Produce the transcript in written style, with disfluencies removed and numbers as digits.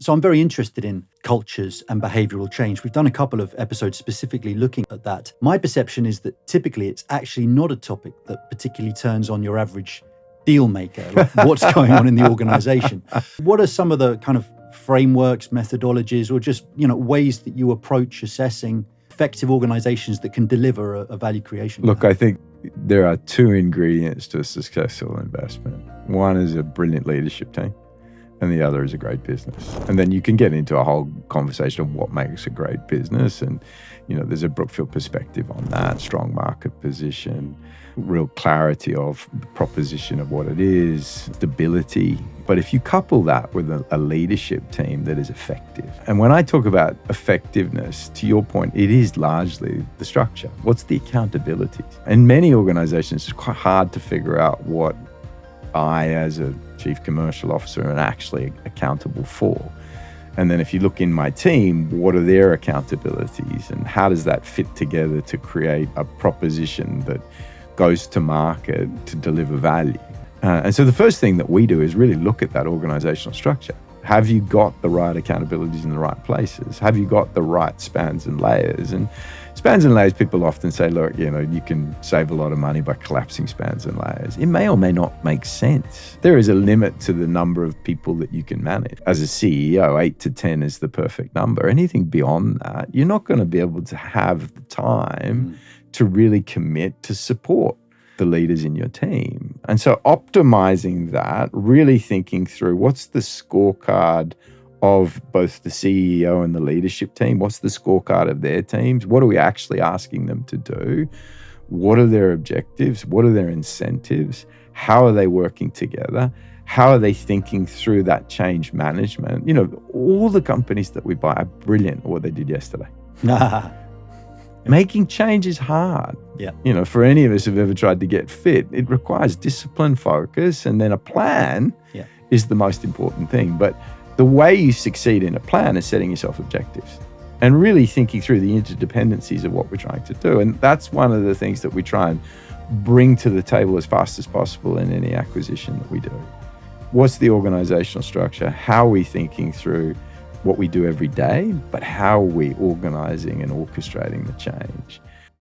So I'm very interested in cultures and behavioral change. We've done a couple of episodes specifically looking at that. My perception is that typically it's actually not a topic that particularly turns on your average deal maker, like what's going on in the organization. What are some of the kind of frameworks, methodologies, or just, ways that you approach assessing effective organizations that can deliver a value creation? Look, I think there are two ingredients to a successful investment. One is a brilliant leadership team, and the other is a great business. And then you can get into a whole conversation of what makes a great business. And, there's a Brookfield perspective on that, strong market position, real clarity of the proposition of what it is, stability. But if you couple that with a leadership team that is effective, and when I talk about effectiveness, to your point, it is largely the structure. What's the accountabilities? In many organizations, it's quite hard to figure out what I, as a chief commercial officer, am actually accountable for. And then if you look in my team, what are their accountabilities and how does that fit together to create a proposition that goes to market to deliver value? And so the first thing that we do is really look at that organizational structure. Have you got the right accountabilities in the right places? Have you got the right spans and layers? And spans and layers, people often say, look, you can save a lot of money by collapsing spans and layers. It may or may not make sense. There is a limit to the number of people that you can manage. As a CEO, 8 to 10 is the perfect number. Anything beyond that, you're not going to be able to have the time to really commit to support the leaders in your team. And so optimizing that, really thinking through what's the scorecard of both the CEO and the leadership team, what's the scorecard of their teams, what are we actually asking them to do, what are their objectives, what are their incentives, how are they working together, how are they thinking through that change management. All the companies that we buy are brilliant at what they did yesterday. Making change is hard. Yeah. For any of us who've ever tried to get fit, it requires discipline, focus, and then a plan is the most important thing. But the way you succeed in a plan is setting yourself objectives and really thinking through the interdependencies of what we're trying to do. And that's one of the things that we try and bring to the table as fast as possible in any acquisition that we do. What's the organizational structure? How are we thinking through what we do every day, but how are we organizing and orchestrating the change?